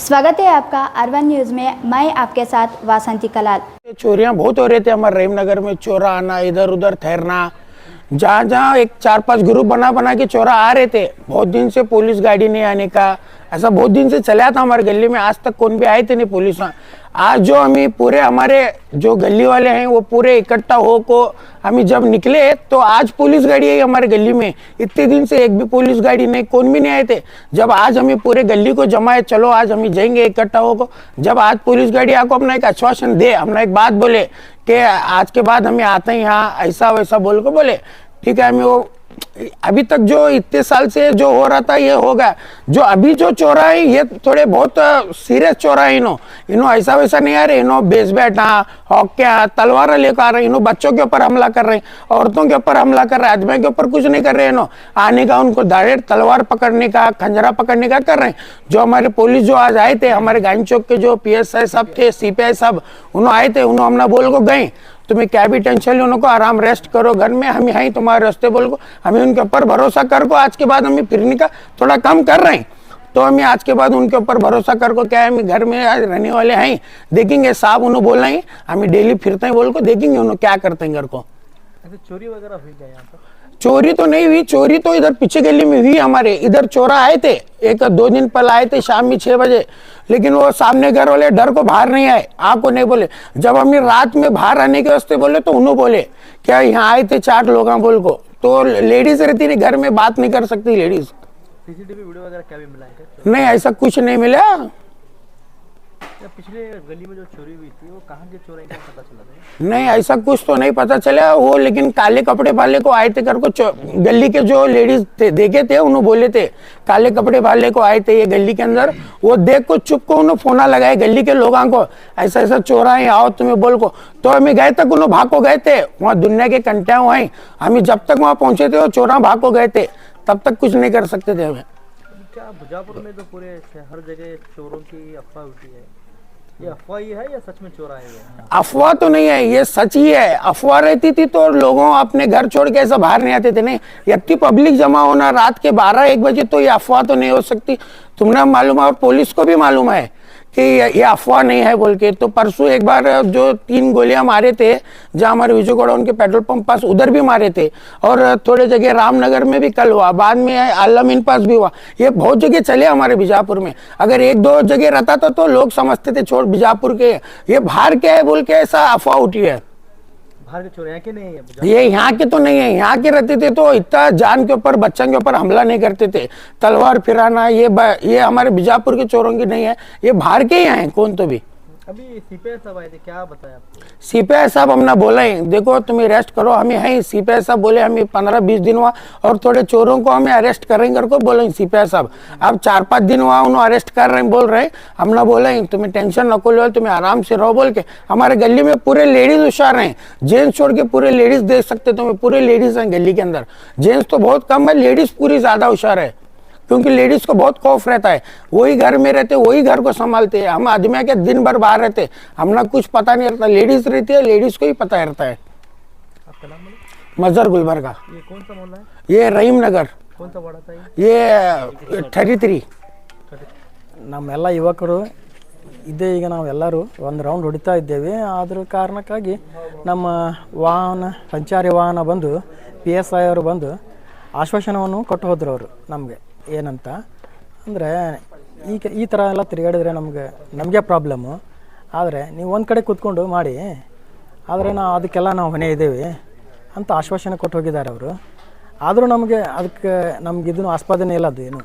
स्वागत है आपका अरवन न्यूज में। मैं आपके साथ वासंती कलाल। चोरियां बहुत हो रहे थे हमारे रहीमनगर में। चोरा आना, इधर उधर ठहरना, जहाँ जहाँ एक 4-5 ग्रुप बना बना के चोरा आ रहे थे। बहुत दिन से पुलिस गाड़ी नहीं आने का, ऐसा बहुत दिन से चला था हमारे गली में। आज तक कौन भी आए थे नहीं पुलिस। आज जो हमें पूरे हमारे जो गली वाले हैं वो पूरे इकट्ठा हो को हम जब निकले तो आज पुलिस गाड़ी आई हमारे गली में। इतने दिन से एक भी पुलिस गाड़ी नहीं, कौन भी नहीं आए थे। जब आज हमें पूरे गली को जमाए, चलो आज हम जाएंगे इकट्ठा हो को, जब आज पुलिस गाड़ी आपको अपना एक आश्वासन दे, हमने एक बात बोले कि आज के बाद हमें आते हैं यहाँ, ऐसा वैसा बोल को बोले, ठीक है। हमें वो अभी तक जो इतने साल से जो हो रहा था ये होगा। जो अभी जो चोरा है ये थोड़े बहुत सीरियस चोरा है। इन्हों ऐसा वैसा नहीं आ रहे। इन्हों बेस बैठा, हॉकिया, तलवार लेकर आ रहे हैं। इन्हों बच्चों के ऊपर हमला कर रहे हैं, औरतों के ऊपर हमला कर रहे हैं, आदमी के ऊपर कुछ नहीं कर रहे हैं। इन्हों आने का उनको डायरेक्ट तलवार पकड़ने का, खंजरा पकड़ने का कर रहे हैं। जो हमारे पुलिस जो आज आए थे, हमारे गांधी चौक के जो PSI साहब थे, CPI साहब, उन्होंने आए थे। उन्होंने हमने बोल को गए तुम्हें क्या भी टेंशन लो, उनको आराम रेस्ट करो घर में, हम यहीं तुम्हारे रास्ते बोल को, हमें उनके ऊपर भरोसा कर को आज के बाद हमें फिरने का थोड़ा कम कर रहे हैं। तो हमें आज के बाद उनके ऊपर भरोसा कर को क्या है, हम घर में आज रहने वाले हैं। देखेंगे साहब उन्होंने बोला है हमें डेली फिरते हैं बोल को, देखेंगे उन्होंने क्या करते हैं घर को। चोरी वगैरह हुई क्या यहाँ पर? चोरी तो नहीं हुई, चोरी तो इधर पीछे गली में हुई। हमारे इधर चोरा आए थे 1-2 दिन पहले आए थे शाम में 6 बजे, लेकिन वो सामने घर वाले डर को बाहर नहीं आए, आपको नहीं बोले। जब हमें रात में बाहर आने के वास्ते बोले तो उन्होंने बोले क्या यहाँ आए थे 4 लोग बोल को। तो लेडीज रहती नहीं घर में, बात नहीं कर सकती लेडीज। CCTV वीडियो वगैरह क्या भी मिला है? नहीं ऐसा कुछ नहीं मिला। पिछले गली में जो चोरी हुई थी वो कहाँ के चोर हैं क्या पता चला था? नहीं ऐसा कुछ तो नहीं पता चला वो, लेकिन काले कपड़े वाले को आए थे घर को। गली के जो लेडीज थे देखे थे, उन्होंने बोले थे काले कपड़े वाले को आए थे ये गली के अंदर। वो देख को चुप को उन्होंने फोना लगाए गली के लोगों को, ऐसा ऐसा चोरा है आओ तुम्हें बोल को। तो हमें गए तक उन्होंने भाग को गए थे, वहाँ दुनिया के कंटिया हुआ है। हमें जब तक वहाँ पहुंचे थे वो चोरा भाग को गए थे, तब तक कुछ नहीं कर सकते थे हमें। क्या बीजापुर में तो पूरे हर जगह चोरों की अफवाह उठी है, ये अफवाह ही है या सच में चोर आए हुए? अफवाह तो नहीं है, ये सच ही है। अफवाह रहती थी तो लोगों अपने घर छोड़ के ऐसा बाहर नहीं आते थे। नहीं, इतनी पब्लिक जमा होना रात के 12-1 बजे, तो ये अफवाह तो नहीं हो सकती। तुमने मालूम है और पुलिस को भी मालूम है कि ये अफवाह नहीं है बोल के। तो परसों एक बार जो 3 गोलियां मारे थे जहां हमारे विजयगौड़ा उनके पेट्रोल पंप पास, उधर भी मारे थे। और थोड़े जगह रामनगर में भी कल हुआ, बाद में आलमीन पास भी हुआ। ये बहुत जगह चले हमारे बीजापुर में। अगर 1-2 जगह रहता था तो लोग समझते थे छोड़ बीजापुर के, ये बाहर के है बोल के ऐसा अफवाह उठी है। बाहर के चोर यहाँ के नहीं है? ये यहाँ के तो नहीं है। यहाँ के रहते थे तो इतना जान के ऊपर, बच्चों के ऊपर हमला नहीं करते थे। तलवार फिराना ये हमारे बीजापुर के चोरों की नहीं है, ये बाहर के ही हैं कौन तो भी। अभी CPI साहब आए थे, क्या बताया आपको? CPI साहब हमने बोला ही देखो तुम्हें अरेस्ट करो, हमें है। CPI साहब बोले हमें 15-20 दिन हुआ और थोड़े चोरों को हमें अरेस्ट करेंगे को बोले CPI साहब। अब 4-5 दिन हुआ उन्होंने अरेस्ट कर रहे हैं बोल रहे हैं। हमने बोला ही तुम्हें टेंशन नको लो, तुम्हें आराम से रहो बोल के। हमारे गली में पूरे लेडीज होशियार हैं, जेंट्स छोड़ के पूरे लेडीज देख सकते तुम्हें, पूरे लेडीज हैं गली के अंदर। जेंट्स तो बहुत कम है, लेडीज पूरी ज्यादा होशियार है, क्योंकि लेडीज को बहुत खौफ रहता है। वही घर में रहते, वही घर को संभालते हैं। हम आदमी के दिन भर बाहर रहते, हमने कुछ पता नहीं रहता। लेडीज रहती है, लेडीज को ही पता रहता है। आपका नाम बोलो? मजर गुलबर्गा। ये कौन सा मोहल्ला है? ये रहीम नगर। कौन सा वाड़ा था ये 33। ನಮ್ಮೆಲ್ಲ ಯುವಕರು ಇದ್ದೇ ಈಗ ನಾವೆಲ್ಲರೂ ಒಂದು ರೌಂಡ್ ಹೊಡಿತಾ ಇದ್ದೇವೆ. ಆದ್ರ ಕಾರಣಕ್ಕಾಗಿ ನಮ್ಮ ವಾಹನ ಸಂಚಾರಿ ವಾಹನ ಬಂದು PSI ಅವರು ಬಂದು ಆಶ್ವಾಸನವನ್ನು ಕೊಟ್ಟು ಹೋದ್ರು ಅವರು ನಮಗೆ. ಏನಂತ ಅಂದರೆ ಈಗ ಈ ಥರ ಎಲ್ಲ ತಿರುಗಾಡಿದ್ರೆ ನಮಗೆ ಪ್ರಾಬ್ಲಮ್ಮು. ಆದರೆ ನೀವು ಒಂದು ಕಡೆ ಕೂತ್ಕೊಂಡು ಮಾಡಿ, ಆದರೆ ಅದಕ್ಕೆಲ್ಲ ನಾವು ಹೊಣೆ ಇದ್ದೇವೆ ಅಂತ ಆಶ್ವಾಸನೆ ಕೊಟ್ಟು ಹೋಗಿದ್ದಾರೆ ಅವರು. ಆದರೂ ಅದಕ್ಕೆ ನಮ್ಗೆ ಇದನ್ನು ಆಸ್ಪದನೆ ಇಲ್ಲ ಅದು ಏನು.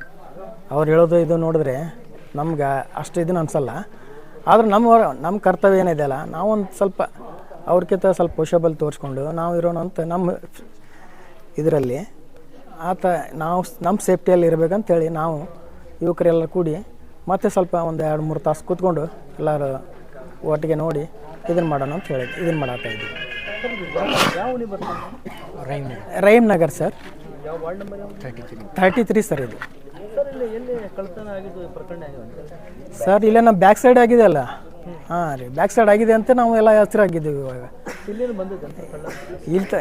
ಅವ್ರು ಹೇಳೋದು ಇದು ನೋಡಿದ್ರೆ ನಮ್ಗೆ ಅಷ್ಟು ಇದನ್ನು ಅನಿಸಲ್ಲ. ಆದ್ರೆ ನಮ್ಮ ಕರ್ತವ್ಯ ಏನಿದೆಯಲ್ಲ, ನಾವೊಂದು ಸ್ವಲ್ಪ ಅವ್ರಿಗಿಂತ ಸ್ವಲ್ಪ ಪೋಷಬಲ್ ತೋರಿಸ್ಕೊಂಡು ನಾವು ಇರೋಣ ಅಂತ ನಮ್ಮ ಇದರಲ್ಲಿ ಆತ ನಾವು ನಮ್ಮ ಸೇಫ್ಟಿಯಲ್ಲಿ ಇರಬೇಕಂತೇಳಿ ನಾವು ಯುವಕರೆಲ್ಲ ಕೂಡಿ ಮತ್ತೆ ಸ್ವಲ್ಪ ಒಂದು 2-3 ತಾಸು ಕೂತ್ಕೊಂಡು ಎಲ್ಲರೂ ಒಟ್ಟಿಗೆ ನೋಡಿ ಇದನ್ನು ಮಾಡೋಣ ಅಂತ ಹೇಳಿ ಇದನ್ನು ಮಾಡಾತಾ ಇದ್ದೀವಿ. ರಹೀಮ್ ನಗರ್ ಸರ್. ಯಾವ ವಾರ್ಡ್ ನಂಬರ್? 33 ಸರ್. ಇದು ಸರ್ ಇಲ್ಲಿ ಎಲ್ಲಿ ಕಳ್ಳತನ ಆಗಿದ್ದು ಪ್ರಕರಣ ಆಗಿದೆ ಸರ್? ಇಲ್ಲೇ ನಮ್ಮ ಬ್ಯಾಕ್ ಸೈಡ್ ಆಗಿದೆ ಅಲ್ಲ. ಹಾಂ ರೀ, ಬ್ಯಾಕ್ ಸೈಡ್ ಆಗಿದೆ ಅಂತ ನಾವು ಎಲ್ಲ ಹಸಿರಾಗಿದ್ದೀವಿ ಇವಾಗ. ಇಲ್ಲೇನು ಬಂದಿದೆ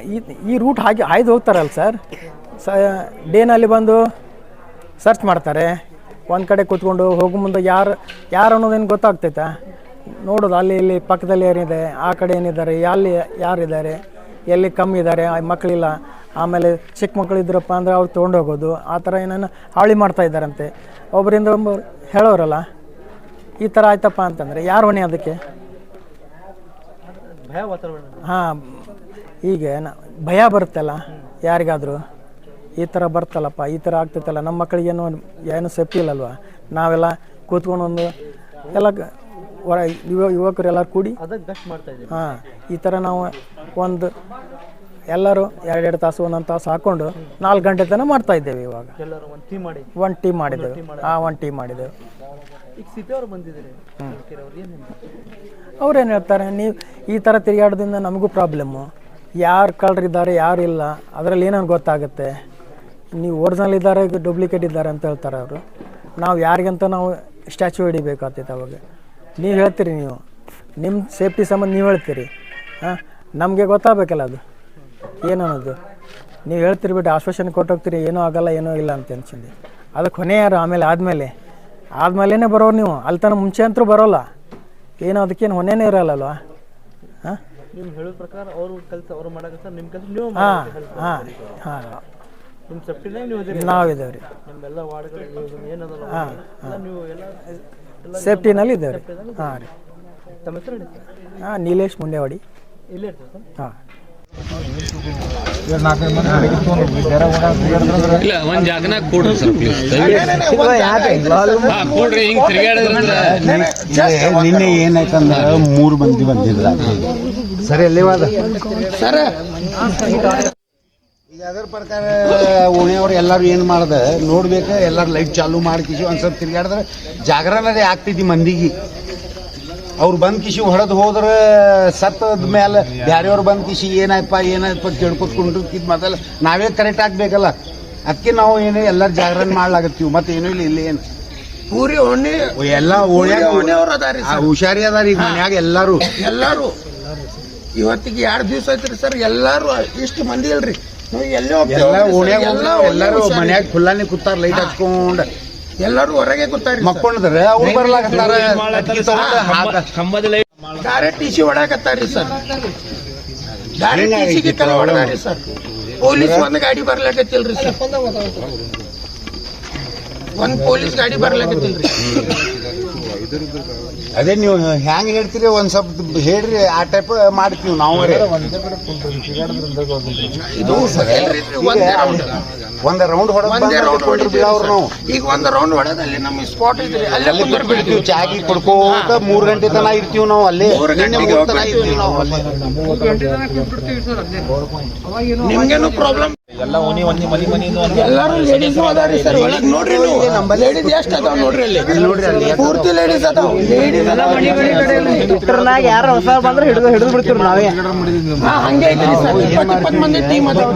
ಈ ರೂಟ್ ಹಾಯ್ದು ಹೋಗ್ತಾರಲ್ಲ ಸರ್, ಡೇನಲ್ಲಿ ಬಂದು ಸರ್ಚ್ ಮಾಡ್ತಾರೆ, ಒಂದು ಕಡೆ ಕೂತ್ಕೊಂಡು ಹೋಗೋ ಮುಂದೆ ಯಾರು ಅನ್ನೋದೇನು ಗೊತ್ತಾಗ್ತೈತಾ? ನೋಡೋದು ಅಲ್ಲಿ ಇಲ್ಲಿ ಪಕ್ಕದಲ್ಲಿ ಏನಿದೆ, ಆ ಕಡೆ ಏನಿದ್ದಾರೆ, ಅಲ್ಲಿ ಯಾರಿದ್ದಾರೆ, ಎಲ್ಲಿ ಕಮ್ಮಿ ಇದ್ದಾರೆ, ಮಕ್ಕಳಿಲ್ಲ, ಆಮೇಲೆ ಚಿಕ್ಕ ಮಕ್ಕಳು ಇದ್ರಪ್ಪ ಅಂದರೆ ಅವ್ರು ತೊಗೊಂಡೋಗೋದು, ಆ ಥರ ಏನೇನು ಹಾಳಿ ಮಾಡ್ತಾ ಇದ್ದಾರಂತೆ. ಒಬ್ಬರಿಂದ ಒಬ್ಬರು ಹೇಳೋರಲ್ಲ, ಈ ಥರ ಆಯ್ತಪ್ಪ ಅಂತಂದರೆ ಯಾರು ಹೊಣೆ ಅದಕ್ಕೆ? ಭಯ ವಾತಾವರಣ. ಹಾಂ, ಈಗ ಭಯ ಬರುತ್ತಲ್ಲ ಯಾರಿಗಾದರೂ, ಈ ಥರ ಬರ್ತಲ್ಲಪ್ಪ, ಈ ಥರ ಆಗ್ತೈತಲ್ಲ, ನಮ್ಮ ಮಕ್ಕಳಿಗೇನು ಏನು ಸೇಫ್ಟಿ ಇಲ್ಲಲ್ವ? ನಾವೆಲ್ಲ ಕೂತ್ಕೊಂಡು ಒಂದು ಎಲ್ಲ ಯುವಕರು ಎಲ್ಲರೂ ಕೂಡಿ ಅದಕ್ಕೆ ಗಸ್ಟ್ ಮಾಡ್ತಾ ಇದ್ದೀವಿ. ಹಾಂ, ಈ ಥರ ನಾವು ಒಂದು ಎಲ್ಲರೂ 2-2 ತಾಸು ಒಂದೊಂದು ತಾಸು ಹಾಕ್ಕೊಂಡು 4 ಗಂಟೆ ತನಕ ಮಾಡ್ತಾ ಇದ್ದೇವೆ. ಇವಾಗ ಎಲ್ಲರೂ ಒಂದು ಟೀಮ್ ಮಾಡಿ ಒಂದು ಟೀಮ್ ಮಾಡಿದ್ದೇವೆ. ಒಂದು ಟೀಮ್ ಮಾಡಿದ್ದೇವೆ. ಈಗ ಸಿಟಿ ಅವರು ಬಂದಿದ್ದಾರೆ, ಅವ್ರೇನು ಹೇಳ್ತಾರೆ, ನೀವು ಈ ಥರ ತಿರುಗಾಡೋದ್ರಿಂದ ನಮಗೂ ಪ್ರಾಬ್ಲಮ್ಮು, ಯಾರು ಕಳ್ಳರಿದ್ದಾರೆ ಯಾರು ಇಲ್ಲ ಅದರಲ್ಲಿ ಏನೇನು ಗೊತ್ತಾಗುತ್ತೆ, ನೀವು ಒರಿಜಿನಲ್ ಇದ್ದಾರೆ ಡೂಪ್ಲಿಕೇಟ್ ಇದ್ದಾರೆ ಅಂತ ಹೇಳ್ತಾರೆ ಅವರು. ನಾವು ಯಾರಿಗಂತ ನಾವು ಸ್ಟ್ಯಾಚ್ಯೂ ಹಿಡಿಬೇಕಾಗ್ತೈತೆ. ಅವಾಗ ನೀವು ಹೇಳ್ತೀರಿ, ನೀವು ನಿಮ್ಮ ಸೇಫ್ಟಿ ಸಂಬಂಧ ನೀವು ಹೇಳ್ತೀರಿ, ಹಾಂ, ನಮಗೆ ಗೊತ್ತಾಗಬೇಕಲ್ಲ ಅದು ಏನನ್ನೋದು. ನೀವು ಹೇಳ್ತೀರಿ ಬಿಟ್ಟು ಆಶ್ವಾಸನೆ ಕೊಟ್ಟೋಗ್ತೀರಿ, ಏನೂ ಆಗಲ್ಲ ಏನೂ ಇಲ್ಲ ಅಂತ ಅನ್ಸಿಂದು. ಅದಕ್ಕೆ ಹೊಣೆ ಯಾರು? ಆದಮೇಲೆ ಬರೋರು ನೀವು, ಅಲ್ಲಿ ತನಕ ಮುಂಚೆ ಅಂತೂ ಬರೋಲ್ಲ, ಏನೋ ಅದಕ್ಕೇನು ಹೊಣೆನೇ ಇರಲ್ಲಲ್ವ? ಹಾಂ, ನಿಮ್ಮ ಹೇಳೋ ಪ್ರಕಾರ ಅವರು ಕೆಲಸ ಅವರು ಮಾಡೋಕೆ ನಿಮ್ಮ ಕೆಲಸ ನೀವು ಹಾಂ ನಿಮ್ಮ ಸೇಫ್ಟಿನಾಗ ನೀವು ನಾವಿದ್ದೇವೆ ರೀ. ನಿಮ್ಮೆಲ್ಲ ವಾರ್ಡ್ಗಳು ಏನದಲ್ಲ ನೀವು ಎಲ್ಲ ಸೇಫ್ಟಿನಲ್ಲಿ ಇದ್ದೇವೆ ರೀ. ಹಾಂ ರೀ. ತಮ್ಮ ಹೆಸರು ಹೇಳಿ ಸರ್? ಹಾಂ, ನೀಲೇಶ್ ಮುಂಡೇವಾಡಿ. ಇಲ್ಲೇ ಇರ್ತದೆ ಸರ್? ಹಾಂ. ಇಲ್ಲ ಒಂದ್ ಜಾಗನಾಗ ಕೊಡ್ರಿ ಸರ್ ಪ್ಲೀಸ್. ಕೊಡ್ರಿ, ಹಿಂಗ್ ತಿರ್ಗಾಡಿದ್ರಂದ್ರ. ನಿನ್ನೆ ಏನಾಯ್ತಂದ್ರೆ 3 ಮಂದಿ ಬಂದಿದ್ರ ಸರಿ ಅಲ್ಲಿವಾದ ಸರ್. ಈಗ ಅದರ ಪ್ರಕಾರ ಓಣಿಯವ್ರು ಎಲ್ಲರೂ ಏನು ಮಾಡ್ದ ನೋಡ್ಬೇಕು, ಎಲ್ಲರೂ ಲೈಟ್ ಚಾಲು ಮಾಡಿ ಕಿಶಿ ಒಂದು ಸ್ವಲ್ಪ ತಿರ್ಗಾಡಿದ್ರೆ ಜಾಗರಣದೇ ಆಗ್ತೈತಿ ಮಂದಿಗೆ. ಅವ್ರು ಬಂದ್ ಕಿಶಿ ಹೊಡೆದು ಹೋದ್ರೆ ಸತ್ತದ ಮೇಲೆ ಬ್ಯಾರೆಯವ್ರು ಬಂದ್ ಕಿಶಿ ಏನಾಯ್ತಪ್ಪ ಕೇಳ್ಕೊತ್ಕೊಂಡು ಮೊದಲು ನಾವೇ ಕರೆಕ್ಟ್ ಆಗ್ಬೇಕಲ್ಲ. ಅದಕ್ಕೆ ನಾವು ಏನು ಎಲ್ಲರೂ ಜಾಗರಣೆ ಮಾಡ್ಲಾಗತ್ತೀವಿ. ಮತ್ತೆ ಏನೂ ಇಲ್ಲ, ಇಲ್ಲಿ ಏನು ಪೂರಿ ಓಣಿ ಎಲ್ಲ ಓಣ್ಯಾಗ ಅದಾರಿ, ಹುಷಾರಿ ಅದಾರ ಈಗ ಮನ್ಯಾಗ ಎಲ್ಲರೂ. ಇವತ್ತಿಗೆ 2 ದಿವಸ ಐತ್ರಿ ಸರ್, ಎಲ್ಲಾರು ಇಷ್ಟು ಮಂದಿ ಇಲ್ರಿ, ನಾವು ಎಲ್ಲೇ ಎಲ್ಲ ಓಣ್ಯಾಗ ಎಲ್ಲರೂ ಮನ್ಯಾಗ ಖುಲ್ಲಾನೆ ಕೂತಾರ, ಲೈಟ್ ಹಚ್ಕೊಂಡ್ ಎಲ್ಲರೂ ಹೊರಗೆ ಕೂತಾರಿ, ಮಕ್ಕೊಂಡ್ರೆ ಅವ್ರು ಬರ್ಲಾಕತ್ತಾರ. ಡೈರೆಕ್ಟ್ ಟಿಸಿ ಹೊಡಾಕತ್ತಾರಿ ಸರ್, ಡೈರೆಕ್ಟ್ ಟಿಸಿಗೆ ಕಲ್ ಹೊಡೆದಾರಿ ಸರ್. ಪೊಲೀಸ್ ಒಂದು ಗಾಡಿ ಬರ್ಲಾಕತ್ತಿಲ್ರಿ ಸರ್, ಒಂದು ಪೊಲೀಸ್ ಗಾಡಿ ಬರ್ಲಾಕತ್ತಿಲ್ರಿ. ಅದೇ ನೀವು ಹ್ಯಾಂಗ ಹೇಳ್ತೀರಿ ಒಂದ್ ಸ್ವಲ್ಪ ಹೇಳ್ರಿ, ಆ ಟೈಪ್ ಮಾಡ್ತೀವಿ ನಾವು. ಇದು ಒಂದ್ ರೌಂಡ್ ಹೊಡೆದ್ರು ನಾವು. ಈಗ ಒಂದ್ ರೌಂಡ್ ಹೊಡೆದಲ್ಲಿ ನಮ್ಗೆ ಸ್ಪಾಟ್ ಐತ್ರಿ, ಅಲ್ಲೇ ಬಿಡ್ತೀವಿ. ಚಾಗಿ ಕೊಡ್ಕೋತ 3 ಗಂಟೆ ತನಕ ಇರ್ತೀವಿ ನಾವು ಅಲ್ಲೇ. 3 ತನಕ ಇರ್ತೀವಿ ನಾವು ಅಲ್ಲೇ. ನಿಮ್ಗೇನು ಪ್ರಾಬ್ಲಮ್? ಎಲ್ಲರೂ ಲೇಡೀಸ್ ಅದಾರಿ ಸರ್ ಒಳಗೆ. ನೋಡ್ರಿ ನೀವು, ಲೇಡೀಸ್ ಎಷ್ಟು ಅದಾವ ನೋಡ್ರಿ ಅಲ್ಲಿ, ಪೂರ್ತಿ ಲೇಡೀಸ್ ಅದಾವ. ಯಾರು ಹೊಸ ಬಂದ್ರೆ ಹಿಡಿದು ಬಿಡ್ತೀವಿ ನಾವೇ. ಹಂಗೆ ಐತ್ರಿ ಸರ್, 20 ಮಂದಿ ಟೀಮ್ ಅದಾವ.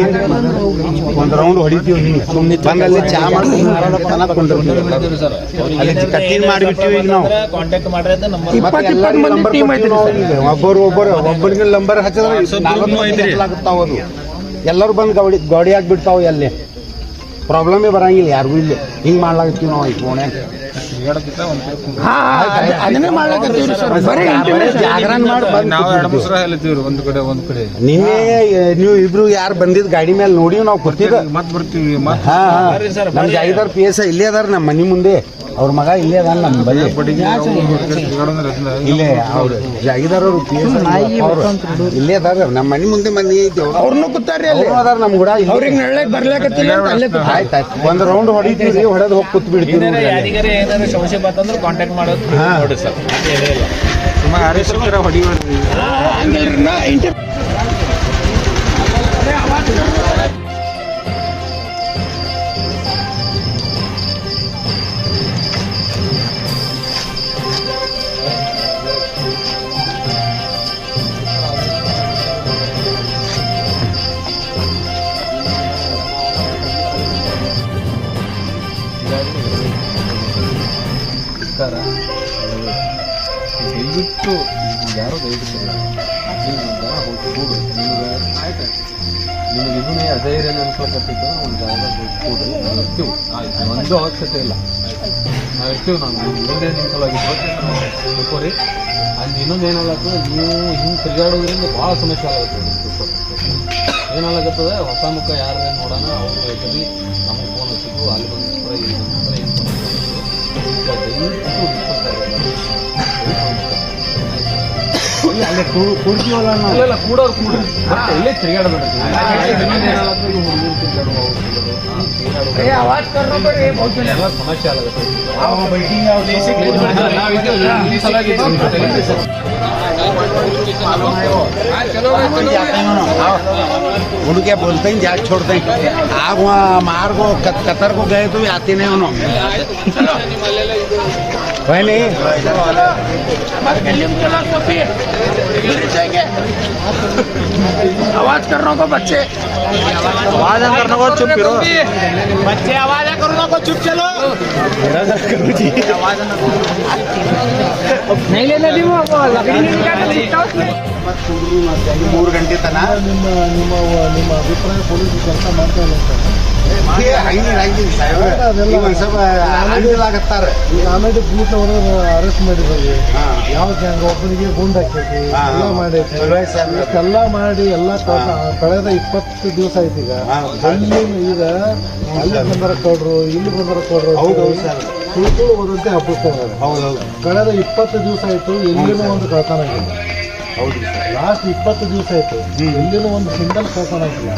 ಒಂದ್ ರೌಂಡ್ ಹೊಡಿತೀವಿ, ಬಂದಲ್ಲಿ ಚಾ ಮಾಡಿ ಅಲ್ಲಿ ಕಟ್ಟಿಂಗ್ ಮಾಡಿಬಿಟ್ಟಿವಿ. ಈಗ ನಾವು ಕಾಂಟ್ಯಾಕ್ಟ್ ಮಾಡ್ರಿ ಅಂತ ನಂಬರ್ 20 ಮಂದಿ ಟೀಮ್ ಐತ್ರಿ ಸರ್. ಒಬ್ಬರಿಗೆ ನಂಬರ್ ಹಚ್ಚಿದ್ರೆ ಅದು ಎಲ್ಲರೂ ಬಂದು ಗಾಡಿ ಆಗ್ಬಿಡ್ತಾವ. ಎಲ್ಲಿ ಪ್ರಾಬ್ಲಮೇ ಬರಂಗಿಲ್ಲ ಯಾರಿಗೂ. ಇಲ್ಲಿ ಹಿಂಗ್ ಮಾಡ್ಲಾಗತ್ತೀವಿ ನಾವು ಈ ಫೋನ್ಯಾಗ. ಅದನ್ನೇ ಮಾಡ್ಲಾಕತ್ತೀವ್ರಿ ಸರ್, ಬರೀ ಜಾಗರಣ ಮಾಡಿ ಒಂದ್ ಕಡೆ ನಿನ್ನೆ ನೀವು ಇಬ್ರು ಯಾರು ಬಂದಿದ್ ಗಾಡಿ ಮೇಲೆ ನೋಡಿ ನಾವು ಕೊಡ್ತೀವಿ. ಮತ್ ಬರ್ತೀವಿ. ನಮ್ ಜಾಗಿದಾರ್ PS ಇಲ್ಲೇ ಅದಾರ, ನಮ್ಮ ಮನಿ ಮುಂದೆ. ಅವ್ರ ಮಗ ಇಲ್ಲೇ ಅದಾನ ನಮ್ಮ ಬಲ್ಲಿ. ಇಲ್ಲೇ ಅವ್ರು ಜಾಗಿದಾರ್ ಅವ್ರು PS ಅವ್ರು ಇಲ್ಲೇ ಅದಾರ, ನಮ್ಮ ಮನಿ ಮುಂದೆ ಮಂದಿ ಐತಿ. ಅವ್ರನ್ನೂ ಕೂತಾರ್ರಿ ಅಲ್ಲಿ, ಅದಾರ ನಮ್ ಕೂಡ. ಅವ್ರಿಗೆ ನಳ್ಳಕ್ ಬರ್ಲಾಕತ್ತಿಲ್ಲ. ಆಯ್ತಾಯ್ತು, ಒಂದ್ ರೌಂಡ್ ಹೊಡಿತೀವಿ, ಹೊಡೆದ್ ಹೋಗಿ ಕೂತ್ ಬಿಡ್ತೀವಿ. ಏನಾದ್ರು ಸಮಸ್ಯೆ ಬಂತಂದ್ರೆ ಕಾಂಟ್ಯಾಕ್ಟ್ ಮಾಡೋದು ನೋಡಿ ಸರ್. ಹಂಗಿಲ್ರಿ ದಯವಿಟ್ಟು ಯಾರೋ ದಯವಿಟ್ಟು ನಿಮಗೆ ಇದನ್ನೇ ಧೈರ್ಯ ನೆನ್ಸ್ಕೊಟ್ಟಿದ್ದು ಒಂದು ಜಾಗದಾಗ ಕೂಡ್ರಿ ನಾವು ಇರ್ತೀವಿ ಒಂದು ಅವಶ್ಯಕತೆ ಇಲ್ಲ ನಾವು ಇರ್ತೀವಿ. ನಾವು ಮುಂದೆ ನಿಮ್ಮ ಸಲುವಾಗಿ ತಿಳ್ಕೊರಿ. ಅಲ್ಲಿ ಇನ್ನೊಂದು ಏನಾಗತ್ತದ, ನೀವು ಹಿಂಗೆ ತಿರುಗಾಡೋದ್ರಿಂದ ಭಾಳ ಸಮಸ್ಯೆ ಆಗತ್ತೆ. ಏನಾಗತ್ತದ, ಹೊಸ ಮುಖ ಯಾರು ನೋಡೋಣ ಅವ್ರು ಹೇಳ್ತೀವಿ, ನಮಗೆ ಫೋನ್ ಹಚ್ಚಿದ್ರು ಅಲ್ಲಿ ಬಂದು ಇಲ್ಲಿ ಬಂದು ಏನು ಅಲ್ಲೇ ಕೂಡ್ತೀವಲ್ಲ ನಾವು. ಇಲ್ಲ ಕೂಡೋರು ಕೂಡ ಇಲ್ಲೇ ತಿರುಗಾಡಬೇಡ. ಇನ್ನೊಂದು ಏನಾಗತ್ತೆ, ಈ ಹುಡುಗರು ತಿರುಗಾಡುವ ಎಲ್ಲ ಸಮಸ್ಯೆ ಆಗತ್ತೆ. उड़ के बोलते हैं जाग छोड़ते हैं। आग वहाँ मार को कतर को गए तो भी आते नहीं उन्होंने। वही नहीं आवाज करने को बच्चे, आवाज करने को चुप करो बच्चे आवाज करने को चुप चलो। नहीं लेने दी वो लकड़ी नहीं निकाल 3 ಗಂಟೆ ತನ ನಿಮ್ಮ ಅಭಿಪ್ರಾಯ ಪೊಲೀಸ್ ಕೆಲಸ ಮಾಡ್ತಾ ಇಲ್ಲ ಒಂದ್ ಸ್ವಲ್ಪ ಆಗತ್ತಾರ. ಈಗ ಆಮೇಲೆ ಬೂಟ್ ಹೊಡೆದು ಅರೆಸ್ಟ್ ಮಾಡಿದ್ದೀವಿ. ಯಾವ ಗ್ಯಾಂಗ್ ಒಬ್ಬನಿಗೆ ಗುಂಡ್ ಹಾಕೈತಿ ಎಲ್ಲ ಮಾಡೈತಿ. ಇಷ್ಟೆಲ್ಲ ಮಾಡಿ ಎಲ್ಲ ಕಳೆದ 20 ದಿವಸ ಆಯ್ತು. ಈಗ ಈಗ ಅಲ್ಲಿ ಬಂದರ ಕೊಡ್ರು, ಇಲ್ಲಿ ಬಂದರ ಕೊಡ್ರು, ಸುಳ್ಳು ಬರುತ್ತೆ ಹಬ್ಬಿಸ್ತಾರೆ. ಕಳೆದ 20 ದಿವಸ ಆಯ್ತು, ಎಲ್ಲಿನೂ ಒಂದು ಕಳ್ತನ ಆಗಿಲ್ಲ. ಲಾಸ್ಟ್ 20 ದಿವಸ ಆಯ್ತು, ಎಲ್ಲಿನೂ ಒಂದು ಸಿಂಗಲ್ ಕಳ್ತನ ಆಗಿಲ್ಲ.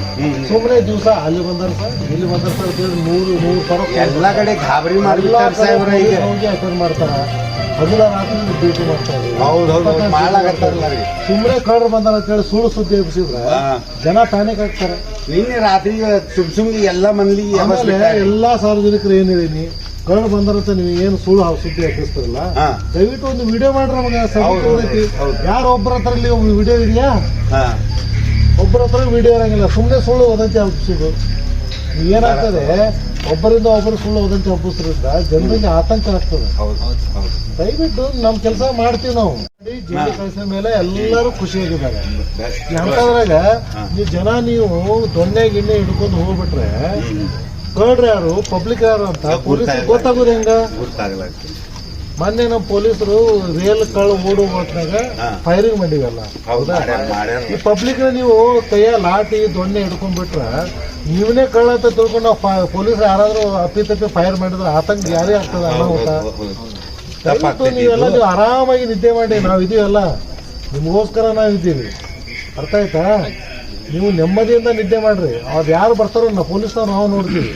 ಸುಮ್ಮನೆ ದಿವಸ ಅಲ್ಲಿ ಬಂದಾರ ಸರ್, ಇಲ್ಲಿ ಬಂದಾರ ಸರ್, 100 ಎಲ್ಲ ಕಡೆ ಗಾಬರಿ ಮಾಡ್ತಾರೆ. ಅಟೆಂಡ್ ಮಾಡ್ತಾರ, ಹಗಲ ರಾತ್ರಿ ಡ್ಯೂಟಿ ಮಾಡ್ತಾರೆ. ಸುಮ್ಮನೆ ಕಳ್ರು ಬಂದಾರ ಅಂತೇಳಿ ಸುಳ್ಳು ಸುದ್ದಿ ಎಬ್ಬಿಸಿದ್ರೆ ಜನ ಪ್ಯಾನಿಕ್ ಆಗ್ತಾರೆ. ನಿನ್ನೆ ರಾತ್ರಿ ಸುಮ್ಗೆ ಎಲ್ಲ ಮಂದಿಗೆ ಎಲ್ಲಾ ಸಾರ್ವಜನಿಕರು ಏನ್ ಹೇಳಿನಿ, ಕಳ್ರು ಬಂದಾರಂತ ನೀವು ಏನು ಸುಳ್ಳು ಸುದ್ದಿ ಹಾಕಿಸ್ತಾರಲ್ಲ, ದಯವಿಟ್ಟು ಒಂದು ವಿಡಿಯೋ ಮಾಡ್ರಿ. ನಮಗೆ ಯಾರು ಒಬ್ಬರ ಹತ್ರ ಇಲ್ಲಿ ವಿಡಿಯೋ ಇದೆಯಾ? ಒಬ್ಬರ ಹತ್ರ ವಿಡಿಯೋ ಇರಂಗಿಲ್ಲ. ಸುಮ್ಮನೆ ಸುಳ್ಳು ವದಂತಿ ಹಬ್ಬಿಸೋದು ಏನಾಗ್ತದೆ, ಒಬ್ಬರಿಂದ ಒಬ್ಬರು ಸುಳ್ಳು ವದಂತಿ ಹಬ್ಬಿಸೋದ್ರಿಂದ ಜನರಿಗೆ ಆತಂಕ ಆಗ್ತದೆ. ದಯವಿಟ್ಟು ನಮ್ ಕೆಲಸ ಮಾಡ್ತೀವಿ ನಾವು. ಜೈಲು ಕಳಿಸಿದ ಮೇಲೆ ಎಲ್ಲರೂ ಖುಷಿಯಾಗಿದ್ದಾರೆ. ಅಂತದ್ರಾಗ ಈ ಜನ ನೀವು ದೊಣ್ಣೆ ಗಿಣ್ಣೆ ಹಿಡ್ಕೊಂಡು ಹೋಗ್ಬಿಟ್ರೆ ಕಳ್ರಿ ಯಾರು, ಪಬ್ಲಿಕ್ ಯಾರು ಅಂತ ಪೊಲೀಸರಿಗೆ ಗೊತ್ತಾಗೋದು ಹೆಂಗ? ಮೊನ್ನೆ ನಮ್ಮ ಪೊಲೀಸರು ರೇಲ್ ಕಳ್ಳ ಓಡೋ ಹೊತ್ನಾಗ ಫೈರಿಂಗ್ ಮಾಡಿವಲ್ಲ, ಹೌದಾ? ಈ ಪಬ್ಲಿಕ್ ನೀವು ಕೈಯ ಲಾಟಿ ದೊಣ್ಣೆ ಹಿಡ್ಕೊಂಡ್ಬಿಟ್ರೆ ನೀವನೇ ಕಳ್ಳ ಅಂತ ತಿಳ್ಕೊಂಡು ನಾವು ಪೊಲೀಸರು ಯಾರಾದ್ರೂ ಅಪ್ಪಿತಪ್ಪಿ ಫೈರ್ ಮಾಡಿದ್ರೆ ಆತಂಕ ಯಾರೇ ಆಗ್ತದೆ, ಅನಾಹುತ. ನೀವೆಲ್ಲ ನೀವು ಆರಾಮಾಗಿ ನಿದ್ದೆ ಮಾಡಿ, ನಾವು ಇದೀವಲ್ಲ ನಿಮಗೋಸ್ಕರ ನಾವು ಇದ್ದೀವಿ, ಅರ್ಥ ಆಯ್ತಾ? ನೀವು ನೆಮ್ಮದಿಯಿಂದ ನಿದ್ದೆ ಮಾಡ್ರಿ. ಅವ್ರು ಯಾರು ಬರ್ತಾರೋ ನಾವು ಪೊಲೀಸ್ನವ್ರು ನಾವು ನೋಡ್ತೀವಿ.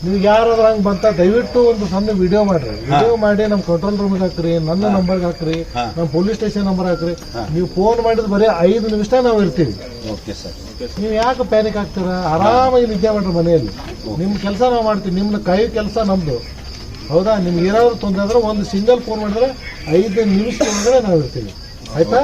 ನೀವು ಯಾರಾದ್ರೂ ಹಂಗೆ ಬಂತ ದಯವಿಟ್ಟು ಒಂದು ಸಣ್ಣ ವಿಡಿಯೋ ಮಾಡ್ರಿ. ವಿಡಿಯೋ ಮಾಡಿ ನಮ್ಮ ಕಂಟ್ರೋಲ್ ರೂಮ್ಗೆ ಹಾಕ್ರಿ, ನನ್ನ ನಂಬರ್ಗೆ ಹಾಕ್ರಿ, ನಮ್ಮ ಪೊಲೀಸ್ ಸ್ಟೇಷನ್ ನಂಬರ್ ಹಾಕ್ರಿ. ನೀವು ಫೋನ್ ಮಾಡಿದ್ರೆ ಬರೀ 5 ನಿಮಿಷ ನಾವು ಇರ್ತೀವಿ. ನೀವು ಯಾಕೆ ಪ್ಯಾನಿಕ್ ಆಗ್ತೀರಾ? ಆರಾಮಾಗಿ ನಿದ್ದೆ ಮಾಡ್ರಿ ಮನೆಯಲ್ಲಿ. ನಿಮ್ಮ ಕೆಲಸ ನಾವು ಮಾಡ್ತೀವಿ, ನಿಮ್ಮ ಕೈ ಕೆಲಸ ನಮ್ದು, ಹೌದಾ? ನಿಮ್ಗೆ ಏನಾದ್ರು ತೊಂದರೆ ಆದ್ರೆ ಒಂದು ಸಿಂಗಲ್ ಫೋನ್ ಮಾಡಿದ್ರೆ 5 ನಿಮಿಷ ಒಳಗಡೆ ನಾವು ಇರ್ತೀವಿ. ಆಯ್ತಾ?